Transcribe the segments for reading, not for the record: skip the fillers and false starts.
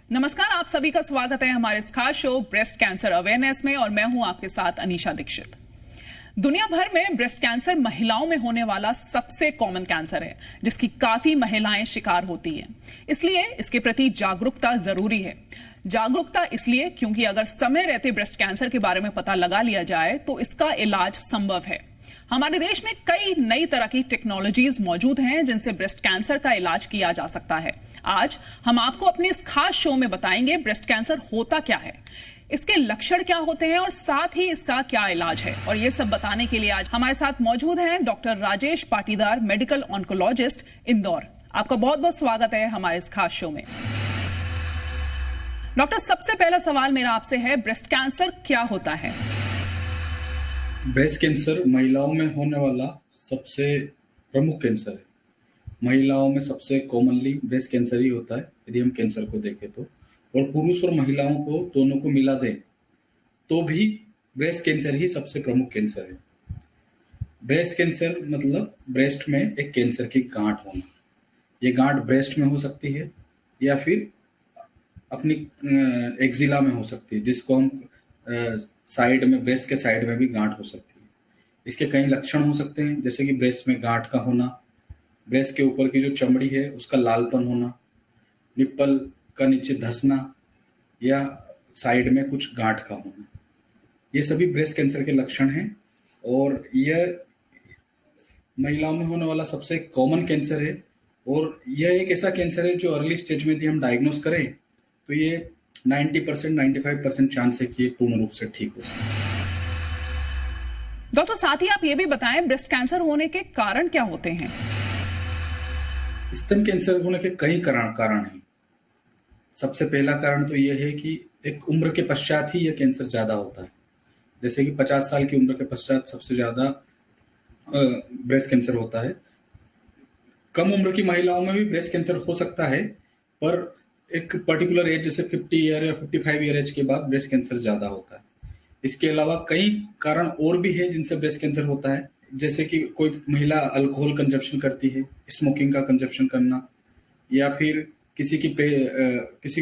नमस्कार, आप सभी का स्वागत है हमारे इस खास शो ब्रेस्ट कैंसर अवेयरनेस में और मैं हूं आपके साथ अनीशा दीक्षित। दुनिया भर में ब्रेस्ट कैंसर महिलाओं में होने वाला सबसे कॉमन कैंसर है, जिसकी काफी महिलाएं शिकार होती हैं। इसलिए इसके प्रति जागरूकता जरूरी है। जागरूकता इसलिए क्योंकि अगर समय रहते ब्रेस्ट कैंसर के बारे में पता लगा लिया जाए तो इसका इलाज संभव है। हमारे देश में कई नई तरह की टेक्नोलॉजीज मौजूद हैं जिनसे ब्रेस्ट कैंसर का इलाज किया जा सकता है। आज हम आपको अपने इस खास शो में बताएंगे ब्रेस्ट कैंसर होता क्या है, इसके लक्षण क्या होते हैं और साथ ही इसका क्या इलाज है। और ये सब बताने के लिए आज हमारे साथ मौजूद हैं doctor Rajesh Patidar, medical oncologist, Indore. आपका बहुत बहुत स्वागत है हमारे इस खास शो में। डॉक्टर, सबसे पहला सवाल मेरा आपसे है, ब्रेस्ट कैंसर क्या होता है? ब्रेस्ट कैंसर महिलाओं में होने वाला सबसे प्रमुख कैंसर है। महिलाओं में सबसे कॉमनली ब्रेस्ट कैंसर ही होता है यदि हम कैंसर को देखें तो, और पुरुष और महिलाओं को दोनों को मिला दें तो भी ब्रेस्ट कैंसर ही सबसे प्रमुख कैंसर है। ब्रेस्ट कैंसर मतलब ब्रेस्ट में एक कैंसर की गांठ होना। ये गांठ ब्रेस्ट में हो सकती है या फिर अपनी एक्जिला में हो सकती है, जिसको हम साइड में, ब्रेस्ट के साइड में भी गांठ हो सकती है। इसके कई लक्षण हो सकते हैं, जैसे कि ब्रेस्ट में गांठ का होना, ब्रेस्ट के ऊपर की जो चमड़ी है उसका लालपन होना, निप्पल का नीचे धंसना या साइड में कुछ गांठ का होना। ये सभी ब्रेस्ट कैंसर के लक्षण हैं और यह महिलाओं में होने वाला सबसे कॉमन कैंसर है। और यह एक ऐसा कैंसर है जो अर्ली स्टेज में यदि हम डायग्नोस करें तो ये 90%, 95% चांस है कि ये पूर्ण रूप से ठीक हो सकता है। डॉक्टर, साथ ही आप ये भी बताएं, ब्रेस्ट कैंसर होने के कारण क्या होते हैं? स्तन कैंसर होने के कई कारण हैं। सबसे पहला कारण तो यह है कि एक उम्र के पश्चात ही यह कैंसर ज्यादा होता है। जैसे कि 50 साल की उम्र के पश्चात सबसे ज्यादा ब्रेस्ट कैंसर होता है। कम उम्र की महिलाओं में भी ब्रेस्ट कैंसर हो सकता है, पर एक पर्टिकुलर एज जैसे 50 ईयर या 55 ईयर एज के बाद ब्रेस्ट कैंसर ज्यादा होता है। इसके अलावा कई कारण और भी है जिनसे ब्रेस्ट कैंसर होता है, जैसे कि कोई महिला अल्कोहल कंजप्शन करती है, स्मोकिंग का कंजप्शन करना, या फिर किसी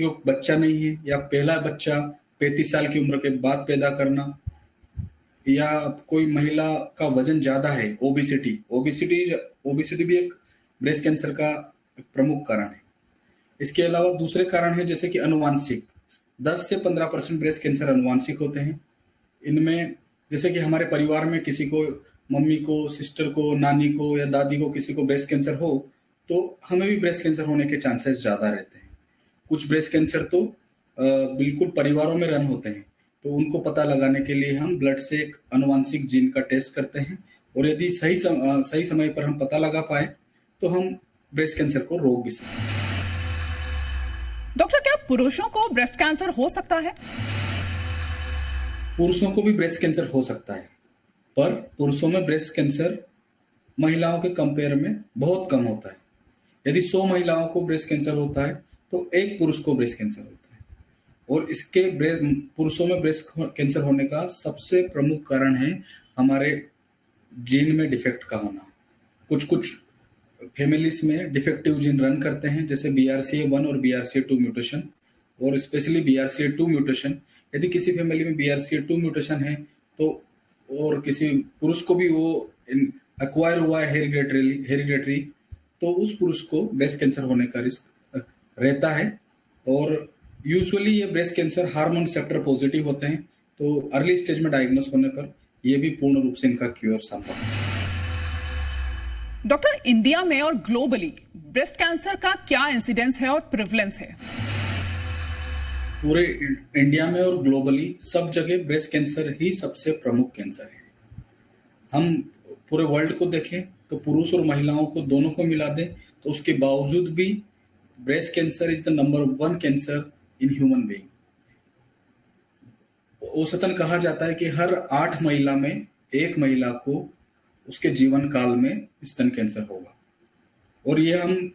को बच्चा नहीं है या पहला बच्चा 35 साल की उम्र के बाद पैदा करना, या कोई महिला का वजन ज्यादा है, ओबिसिटी भी एक ब्रेस्ट कैंसर का प्रमुख कारण है। इसके अलावा दूसरे कारण है जैसे कि अनुवांशिक, 10 से 15% ब्रेस्ट कैंसर अनुवांशिक होते हैं। इनमें जैसे कि हमारे परिवार में किसी को, मम्मी को, सिस्टर को, नानी को या दादी को किसी को ब्रेस्ट कैंसर हो तो हमें भी ब्रेस्ट कैंसर होने के चांसेस ज्यादा रहते हैं। कुछ ब्रेस्ट कैंसर तो बिल्कुल परिवारों में रन होते हैं, तो उनको पता लगाने के लिए हम ब्लड से एक अनुवांशिक जीन का टेस्ट करते हैं और यदि सही समय पर हम पता लगा पाए तो हम ब्रेस्ट कैंसर को रोक भी सकते हैं। डॉक्टर, क्या पुरुषों को ब्रेस्ट कैंसर हो सकता है? पुरुषों को भी ब्रेस्ट कैंसर हो सकता है, पर पुरुषों में ब्रेस्ट कैंसर महिलाओं के कंपेयर में बहुत कम होता है। यदि 100 महिलाओं को ब्रेस्ट कैंसर होता है तो एक पुरुष को ब्रेस्ट कैंसर होता है। और इसके पुरुषों में ब्रेस्ट कैंसर होने का सबसे प्रमुख कारण है हमारे जीन में डिफेक्ट का होना। कुछ फैमिलीज में डिफेक्टिव जीन रन करते हैं, जैसे BRCA1 और BRCA2 म्यूटेशन, और स्पेशली BRCA2 म्यूटेशन। यदि किसी फैमिली में BRCA2 म्यूटेशन है तो, और किसी पुरुष को भी वो एक्वायर हुआ है हेरिडेटरी, तो उस पुरुष को ब्रेस्ट कैंसर होने का रिस्क रहता है। और यूजुअली ये breast cancer hormone receptor positive होते हैं, तो अर्ली स्टेज में डायग्नोस होने पर यह भी पूर्ण रूप से इनका क्योर संभव है। डॉक्टर, इंडिया में और ग्लोबली ब्रेस्ट कैंसर का क्या इंसिडेंस है और प्रिवलेंस है? पूरे इंडिया में और ग्लोबली सब जगह ब्रेस्ट कैंसर ही सबसे प्रमुख कैंसर है। हम पूरे वर्ल्ड को देखें तो पुरुष और महिलाओं को दोनों को मिला दें तो उसके बावजूद भी breast cancer is the number 1 cancer in human being. औसतन कहा जाता है कि हर 8 महिला में एक महिला को उसके जीवन काल में स्तन कैंसर होगा। और ये हम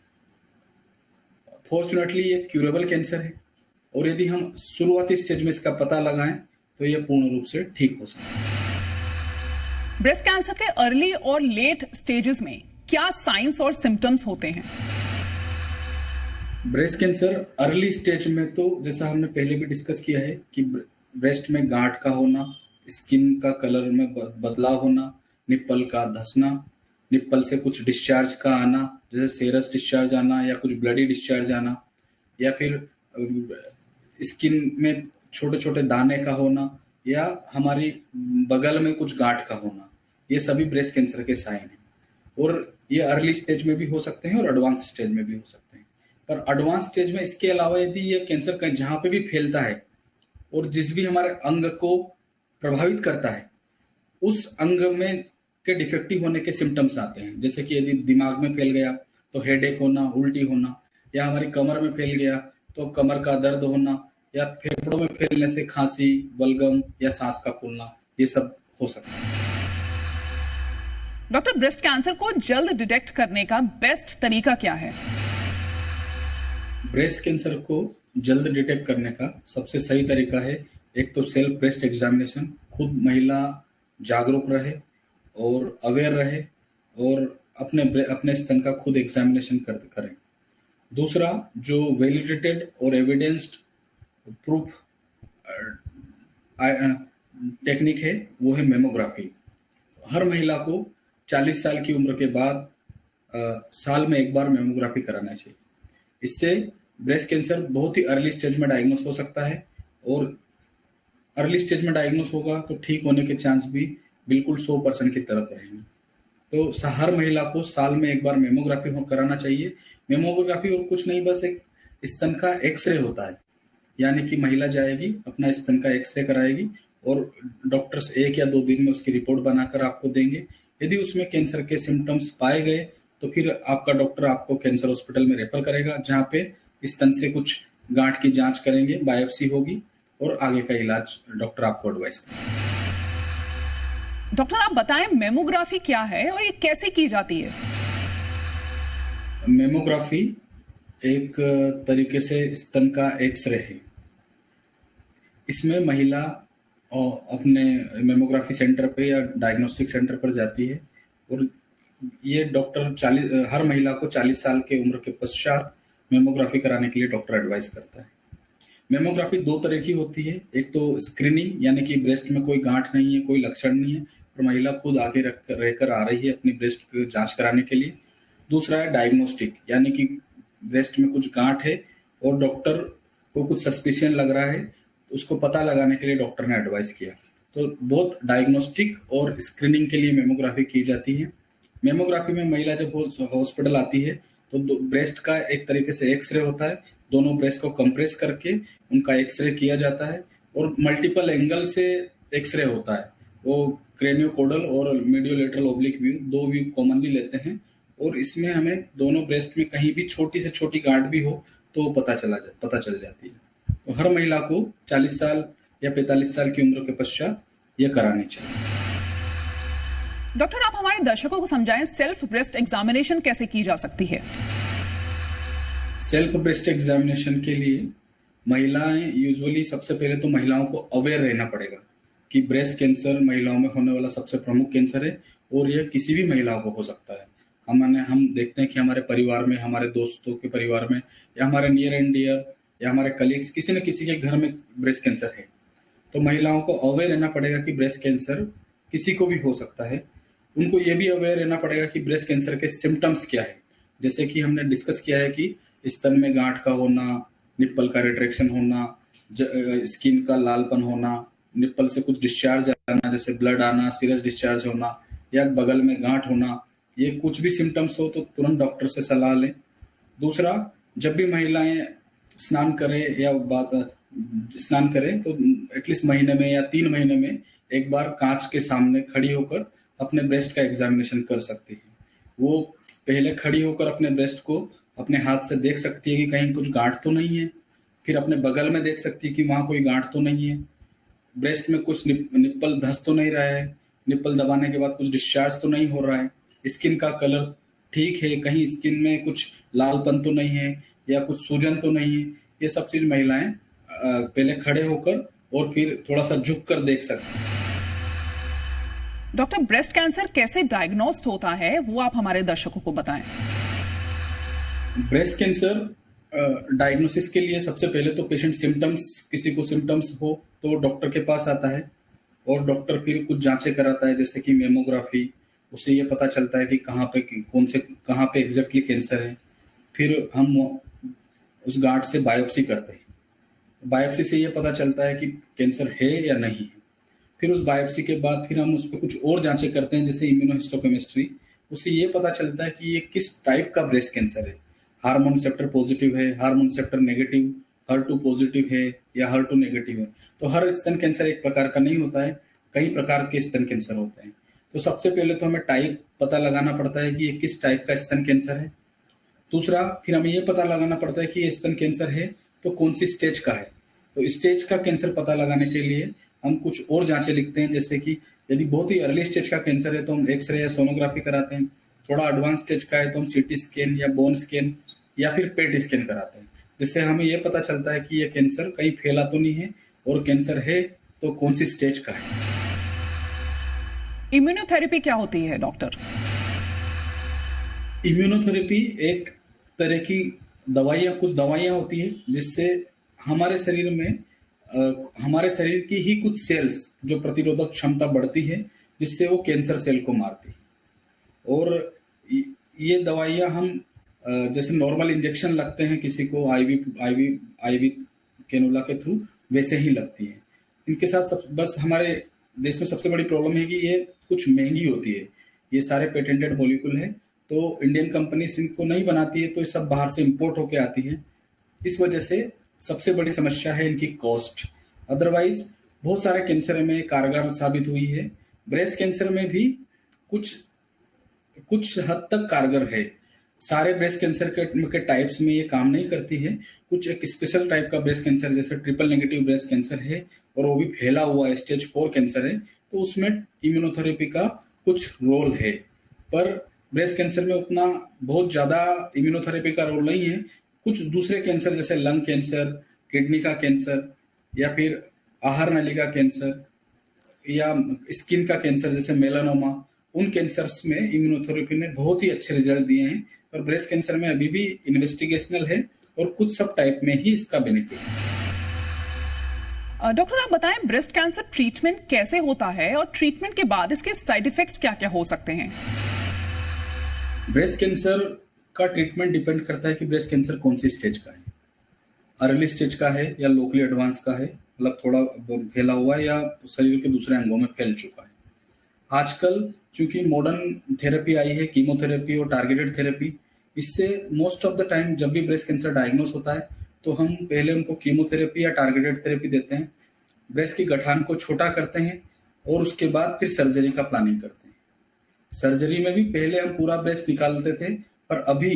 फॉर्चुनेटली ये क्यूरेबल कैंसर है, और यदि हम शुरुआती स्टेज में इसका पता लगाएं तो यह पूर्ण रूप से ठीक हो सकता है। ब्रेस्ट कैंसर के अर्ली और लेट स्टेजेस में क्या साइंस और सिम्टम्स होते हैं? ब्रेस्ट कैंसर अर्ली स्टेज में तो जैसा हमने पहले भी डिस्कस किया है कि ब्रेस्ट में गांठ का होना, स्किन का कलर में बदलाव होना, निप्पल का धंसना, निप्पल से कुछ डिस्चार्ज का आना, जैसे सेरस डिस्चार्ज आना या कुछ ब्लडी डिस्चार्ज आना, या फिर स्किन में छोटे छोटे दाने का होना, या हमारी बगल में कुछ गांठ का होना, ये सभी ब्रेस्ट कैंसर के साइन हैं। और ये अर्ली स्टेज में भी हो सकते हैं और एडवांस स्टेज में भी हो सकते हैं। पर एडवांस स्टेज में इसके अलावा यदि ये कैंसर जहां पे भी फैलता है और जिस भी हमारे अंग को प्रभावित करता है, उस अंग में के डिफेक्टिव होने के सिम्टम्स आते हैं। जैसे कि यदि दिमाग में फैल गया तो हेडेक होना, उल्टी होना, या हमारी कमर में फैल गया तो कमर का दर्द होना, या फेफड़ों में फैलने से खांसी, बलगम या सांस का फूलना, ये सब हो सकता है। डॉक्टर, ब्रेस्ट कैंसर को जल्द डिटेक्ट करने का बेस्ट तरीका क्या है? ब्रेस्ट कैंसर को जल्द डिटेक्ट करने का सबसे सही तरीका है, एक तो सेल्फ ब्रेस्ट एग्जामिनेशन, खुद महिला जागरूक रहे और अवेयर रहे और अपने स्तन का खुद एग्जामिनेशन करें। दूसरा, जो वैलिडेटेड और एविडेंस्ड प्रूफ टेक्निक है वो है मेमोग्राफी। हर महिला को 40 साल की उम्र के बाद साल में एक बार मेमोग्राफी कराना चाहिए। इससे ब्रेस्ट कैंसर बहुत ही अर्ली स्टेज में डायग्नोस हो सकता है, और अर्ली स्टेज में डायग्नोस होगा तो ठीक होने के चांस भी बिल्कुल 100% की तरफ रहेंगे। तो हर महिला को साल में एक बार मेमोग्राफी कराना चाहिए। मेमोग्राफी और कुछ नहीं, बस एक स्तन का एक्सरे होता है, यानी कि महिला जाएगी अपना स्तन का एक्सरे कराएगी और डॉक्टर्स 1 या 2 दिन में उसकी रिपोर्ट बनाकर आपको देंगे। यदि उसमें कैंसर के सिम्टम्स पाए गए तो फिर आपका डॉक्टर आपको कैंसर हॉस्पिटल में रेफर करेगा, जहां पे स्तन से कुछ गांठ की जांच करेंगे, बायोप्सी होगी और आगे का इलाज डॉक्टर आपको एडवाइस करेंगे। डॉक्टर, आप बताएं मेमोग्राफी क्या है और ये कैसे की जाती है? मेमोग्राफी एक तरीके से स्तन का एक्सरे है। इसमें महिला अपने मेमोग्राफी सेंटर पे या डायग्नोस्टिक सेंटर पर जाती है और ये डॉक्टर हर महिला को 40 साल के उम्र के पश्चात मेमोग्राफी कराने के लिए डॉक्टर एडवाइस करता है। मेमोग्राफी 2 तरह की होती है, एक तो स्क्रीनिंग, यानी कि ब्रेस्ट में कोई गांठ नहीं है, कोई लक्षण नहीं है और महिला खुद आगे रहकर आ रही है अपनी ब्रेस्ट की जांच कराने के लिए। दूसरा है डायग्नोस्टिक, यानी कि ब्रेस्ट में कुछ गांठ है और डॉक्टर को कुछ सस्पिशियन लग रहा है, उसको पता लगाने के लिए डॉक्टर ने एडवाइस किया। तो बहुत डायग्नोस्टिक और स्क्रीनिंग के लिए मेमोग्राफी की जाती है। मेमोग्राफी में महिला जब हॉस्पिटल आती है तो ब्रेस्ट का एक तरीके से एक्सरे होता है, दोनों ब्रेस्ट को कंप्रेस करके उनका एक्सरे किया जाता है और मल्टीपल एंगल से एक्सरे होता है। वो क्रेनियोकोडल और mediolateral oblique view, 2 view commonly लेते हैं और इसमें हमें दोनों ब्रेस्ट में कहीं भी छोटी से छोटी गांठ भी हो तो पता चल जाती है। तो हर महिला को 40 साल या 45 साल की उम्र के पश्चात यह करानी चाहिए। डॉक्टर, आप हमारे दर्शकों को समझाएं सेल्फ ब्रेस्ट एग्जामिनेशन कैसे की जा सकती है? सेल्फ ब्रेस्ट एग्जामिनेशन के लिए महिलाएं सबसे पहले तो महिलाओं को अवेयर रहना पड़ेगा कि ब्रेस्ट कैंसर महिलाओं में होने वाला सबसे प्रमुख कैंसर है और यह किसी भी महिला को हो सकता है। हम देखते हैं कि हमारे परिवार में, हमारे दोस्तों के परिवार में या हमारे नियर एंड डियर या हमारे कलीग्स, किसी न किसी के घर में ब्रेस्ट कैंसर है। तो महिलाओं को अवेयर रहना पड़ेगा कि ब्रेस्ट कैंसर किसी को भी हो सकता है। उनको ये भी अवेयर रहना पड़ेगा कि ब्रेस्ट कैंसर के सिम्टम्स क्या है। जैसे कि हमने डिस्कस किया है कि स्तन में गांठ का होना, निप्पल का रिट्रैक्शन होना, स्किन का लालपन होना, निप्पल से कुछ डिस्चार्ज आना जैसे ब्लड आना, सीरस डिस्चार्ज होना या बगल में गांठ होना, ये कुछ भी सिम्टम्स हो तो तुरंत डॉक्टर से सलाह लें। दूसरा, जब भी महिलाएं स्नान करें तो एटलीस्ट महीने में या 3 महीने में एक बार कांच के सामने खड़ी होकर अपने ब्रेस्ट का एग्जामिनेशन कर सकती है। वो पहले खड़ी होकर अपने ब्रेस्ट को अपने हाथ से देख सकती है कि कहीं कुछ गांठ तो नहीं है, फिर अपने बगल में देख सकती है कि वहां कोई गांठ तो नहीं है, ब्रेस्ट में कुछ निप्पल धंस तो नहीं रहा है, निप्पल दबाने के बाद कुछ डिस्चार्ज तो नहीं हो रहा है, स्किन का कलर ठीक है, कहीं स्किन में कुछ लालपन तो नहीं है या कुछ सूजन तो नहीं है। ये सब चीज महिलाएं पहले खड़े होकर और फिर थोड़ा सा झुक कर देख सकती हैं। डॉक्टर, ब्रेस्ट कैंसर कैसे डायग्नोस्ड होता है वो आप हमारे दर्शकों को बताएं। ब्रेस्ट कैंसर डायग्नोसिस के लिए सबसे पहले तो पेशेंट सिम्टम्स, किसी को सिम्टम्स हो तो डॉक्टर के पास आता है और डॉक्टर फिर कुछ जांचें कराता है, जैसे कि मेमोग्राफी। उससे ये पता चलता है कि कहाँ पे एग्जैक्टली कैंसर है। फिर हम उस गांठ से बायोप्सी करते हैं। बायोप्सी से ये पता चलता है कि कैंसर है या नहीं है। फिर उस बायोप्सी के बाद फिर हम उस पर कुछ और जांचें करते हैं, जैसे इम्यूनोहिस्टोकेमिस्ट्री। उससे ये पता चलता है कि ये किस टाइप का ब्रेस्ट कैंसर है। हार्मोन रिसेप्टर पॉजिटिव है, hormone receptor negative, HER2 positive है या HER2 नेगेटिव है। तो हर स्तन कैंसर एक प्रकार का नहीं होता है, कई प्रकार के स्तन कैंसर होते हैं। तो सबसे पहले तो हमें टाइप पता लगाना पड़ता है कि ये किस टाइप का स्तन कैंसर है। दूसरा, फिर हमें ये पता लगाना पड़ता है कि ये स्तन कैंसर है तो कौन सी स्टेज का है। तो स्टेज का कैंसर पता लगाने के लिए हम कुछ और जांचें लिखते हैं, जैसे कि यदि बहुत ही अर्ली स्टेज का कैंसर है तो हम एक्सरे या सोनोग्राफी कराते हैं। थोड़ा एडवांस स्टेज का है तो हम सीटी स्कैन या बोन स्कैन या फिर पेट स्कैन कराते हैं, जिससे हमें यह पता चलता है कि यह कैंसर कहीं फैला तो नहीं है, और कैंसर है तो कौन सी स्टेज का है। इम्यूनोथेरेपी क्या होती है डॉक्टर? इम्यूनोथेरेपी एक तरह की कुछ दवाइयाँ होती है जिससे हमारे शरीर में हमारे शरीर की ही कुछ सेल्स जो प्रतिरोधक क्षमता बढ़ती है, जिससे वो कैंसर सेल को मारती है। और ये दवाइयाँ हम जैसे नॉर्मल इंजेक्शन लगते हैं किसी को आईवी कैनुला के थ्रू, वैसे ही लगती है। इनके साथ बस हमारे देश में सबसे बड़ी प्रॉब्लम है कि ये कुछ महंगी होती है। ये सारे पेटेंटेड मॉलिक्यूल है, तो इंडियन कंपनीज इनको नहीं बनाती है, तो ये सब बाहर से इंपोर्ट होके आती है। इस वजह से सबसे बड़ी समस्या है इनकी कॉस्ट। अदरवाइज बहुत सारे कैंसर में कारगर साबित हुई है। ब्रेस्ट कैंसर में भी कुछ हद तक कारगर है। सारे ब्रेस्ट कैंसर के टाइप्स में ये काम नहीं करती है। कुछ एक स्पेशल टाइप का ब्रेस्ट कैंसर जैसे ट्रिपल नेगेटिव ब्रेस्ट कैंसर है और वो भी फैला हुआ है, स्टेज 4 कैंसर है, तो उसमें इम्यूनोथेरेपी का कुछ रोल है। पर ब्रेस्ट कैंसर में उतना बहुत ज्यादा इम्यूनोथेरेपी का रोल नहीं है। कुछ दूसरे कैंसर जैसे लंग कैंसर, किडनी का कैंसर या फिर आहार नली का कैंसर या स्किन का कैंसर जैसे मेलानोमा, उन कैंसर्स में इम्यूनोथेरेपी ने बहुत ही अच्छे रिजल्ट दिए हैं। और ब्रेस्ट कैंसर में अभी भी इन्वेस्टिगेशनल है और कुछ सब टाइप में ही इसका बेनिफिट है। डॉक्टर आप बताएं, ब्रेस्ट कैंसर ट्रीटमेंट कैसे होता है और ट्रीटमेंट के बाद इसके साइड इफेक्ट्स क्या क्या हो सकते हैं? ब्रेस्ट कैंसर का ट्रीटमेंट डिपेंड करता है कि ब्रेस्ट कैंसर कौन सी स्टेज का है। अर्ली स्टेज का है या लोकली एडवांस का है, मतलब थोड़ा फैला हुआ है या शरीर के दूसरे अंगों में फैल चुका है। आजकल चूंकि मॉडर्न थेरेपी आई है, कीमोथेरेपी और टारगेटेड थेरेपी, इससे मोस्ट ऑफ द टाइम जब भी ब्रेस्ट कैंसर डायग्नोस होता है तो हम पहले उनको कीमोथेरेपी या टारगेटेड थेरेपी देते हैं, ब्रेस्ट की गठान को छोटा करते हैं और उसके बाद फिर सर्जरी का प्लानिंग करते हैं। सर्जरी में भी पहले हम पूरा ब्रेस्ट निकालते थे, पर अभी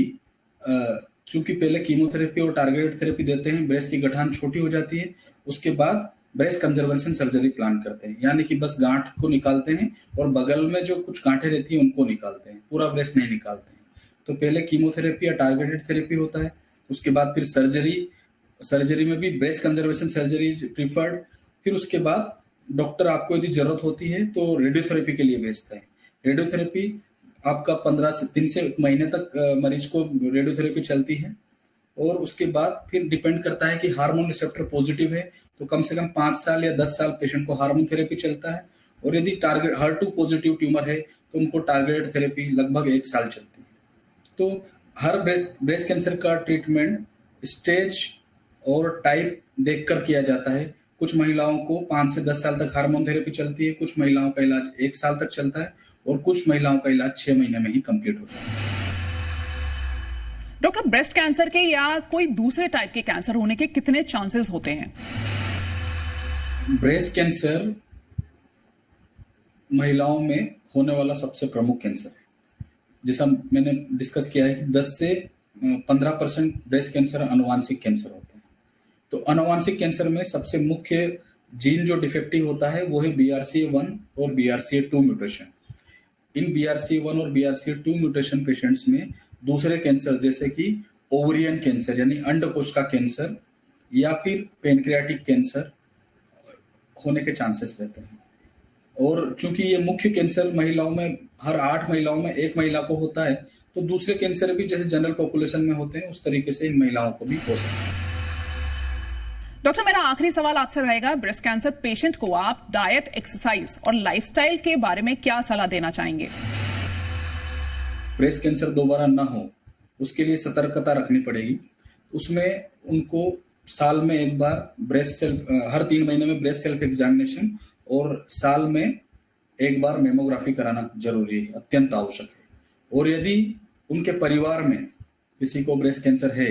चूंकि पहले कीमोथेरेपी और टारगेटेड थेरेपी देते हैं, ब्रेस्ट की गठान छोटी हो जाती है, उसके बाद ब्रेस्ट कंजर्वेशन सर्जरी प्लान करते हैं, यानी कि बस गांठ को निकालते हैं और बगल में जो कुछ गांठें रहती हैं उनको निकालते हैं, पूरा ब्रेस्ट नहीं निकालते हैं। तो पहले कीमोथेरेपी या टारगेटेड थेरेपी होता है, उसके बाद फिर सर्जरी में भी ब्रेस्ट कंजर्वेशन सर्जरी प्रीफर्ड। फिर उसके बाद डॉक्टर आपको यदि जरूरत होती है तो रेडियोथेरेपी के लिए भेजता है। रेडियोथेरेपी आपका 15 दिन से 1 महीने तक मरीज को रेडियोथेरेपी चलती है, और उसके बाद फिर डिपेंड करता है कि हार्मोन रिसेप्टर पॉजिटिव है तो कम से कम 5 साल या 10 साल पेशेंट को हार्मोन थेरेपी चलता है, और यदि टारगेट HER2 पॉजिटिव ट्यूमर है तो उनको टारगेटेड थेरेपी लगभग 1 साल चलती है। तो हर ब्रेस्ट कैंसर का ट्रीटमेंट स्टेज और टाइप देखकर किया जाता है। कुछ महिलाओं को 5 से 10 साल तक हार्मोन थेरेपी चलती है, कुछ महिलाओं का इलाज 1 साल तक चलता है, और कुछ महिलाओं का इलाज 6 महीने में ही कंप्लीट होता है। डॉक्टर, ब्रेस्ट कैंसर के या कोई दूसरे टाइप के कैंसर होने के कितने चांसेस होते हैं? ब्रेस्ट कैंसर महिलाओं में होने वाला सबसे प्रमुख कैंसर है। जैसा मैंने डिस्कस किया है कि 10 से 15% ब्रेस्ट कैंसर अनुवांशिक कैंसर होते हैं। तो अनुवांशिक कैंसर में सबसे मुख्य जीन जो डिफेक्टिव होता है वो है BRCA1 और BRCA2 म्यूटेशन। इन BRCA1 और BRCA2 म्यूटेशन पेशेंट्स में दूसरे कैंसर जैसे कि ओवरियन कैंसर यानी अंडकोश का कैंसर या फिर पेनक्रियाटिक कैंसर होने के चांसेस रहते हैं। और चूंकि ये मुख्य कैंसर महिलाओं में हर 8 महिलाओं में 1 महिला को होता है, तो दूसरे कैंसर भी जैसे जनरल पॉपुलेशन में होते हैं उस तरीके से इन महिलाओं को भी हो सकता है। डॉक्टर, मेरा आखिरी सवाल आपसे रहेगा, ब्रेस्ट कैंसर पेशेंट को आप डाइट, एक्सरसाइज और लाइफस्टाइल के बारे में क्या सलाह देना चाहेंगे? ब्रेस्ट कैंसर दोबारा ना हो उसके लिए सतर्कता रखनी पड़ेगी। उसमें उनको साल में एक बार हर 3 महीने में ब्रेस्ट सेल्फ एग्जामिनेशन और साल में एक बार मेमोग्राफी कराना जरूरी है, अत्यंत आवश्यक है। और यदि उनके परिवार में किसी को ब्रेस्ट कैंसर है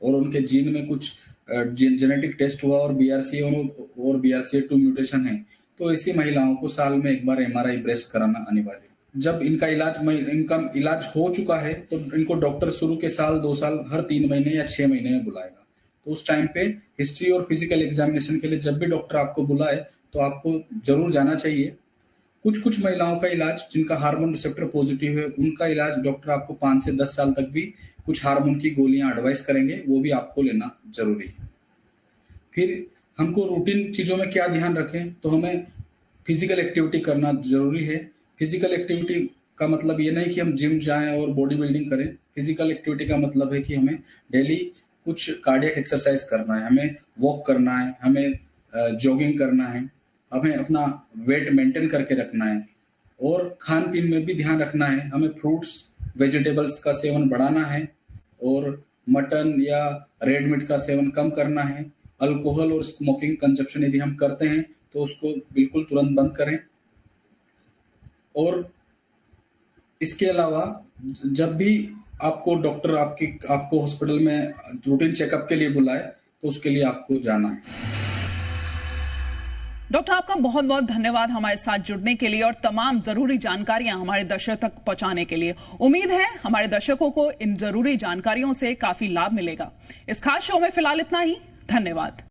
और उनके जीन में कुछ जेनेटिक टेस्ट हुआ और BRCA2 म्यूटेशन है, तो ऐसी महिलाओं को साल में एक बार MRI ब्रेस्ट कराना अनिवार्य है। जब इनका इलाज हो चुका है तो इनको डॉक्टर शुरू के साल 2 साल हर 3 महीने या 6 महीने में बुलाएगा। तो उस टाइम पे हिस्ट्री और फिजिकल एग्जामिनेशन के लिए जब भी डॉक्टर आपको बुलाए तो आपको जरूर जाना चाहिए। कुछ महिलाओं का इलाज जिनका हार्मोन रिसेप्टर पॉजिटिव है, उनका इलाज डॉक्टर आपको 5 से 10 साल तक भी कुछ हार्मोन की गोलियां एडवाइस करेंगे, वो भी आपको लेना जरूरी है। फिर हमको रूटीन चीजों में क्या ध्यान रखें, तो हमें फिजिकल एक्टिविटी करना जरूरी है। फिजिकल एक्टिविटी का मतलब ये नहीं कि हम जिम जाएं और बॉडी बिल्डिंग करें। फिजिकल एक्टिविटी का मतलब है कि हमें डेली कुछ कार्डियक एक्सरसाइज करना है, हमें वॉक करना है, हमें जॉगिंग करना है, हमें अपना वेट मेंटेन करके रखना है और खान पीन में भी ध्यान रखना है। हमें फ्रूट्स, वेजिटेबल्स का सेवन बढ़ाना है और मटन या रेड मीट का सेवन कम करना है। अल्कोहल और स्मोकिंग कंजप्शन यदि हम करते हैं तो उसको बिल्कुल तुरंत बंद करें। और इसके अलावा जब भी आपको डॉक्टर आपको हॉस्पिटल में रूटीन चेकअप के लिए बुलाए तो उसके लिए आपको जाना है। डॉक्टर, आपका बहुत बहुत धन्यवाद हमारे साथ जुड़ने के लिए और तमाम जरूरी जानकारियां हमारे दर्शक तक पहुंचाने के लिए। उम्मीद है हमारे दर्शकों को इन जरूरी जानकारियों से काफी लाभ मिलेगा। इस खास शो में फिलहाल इतना ही। धन्यवाद।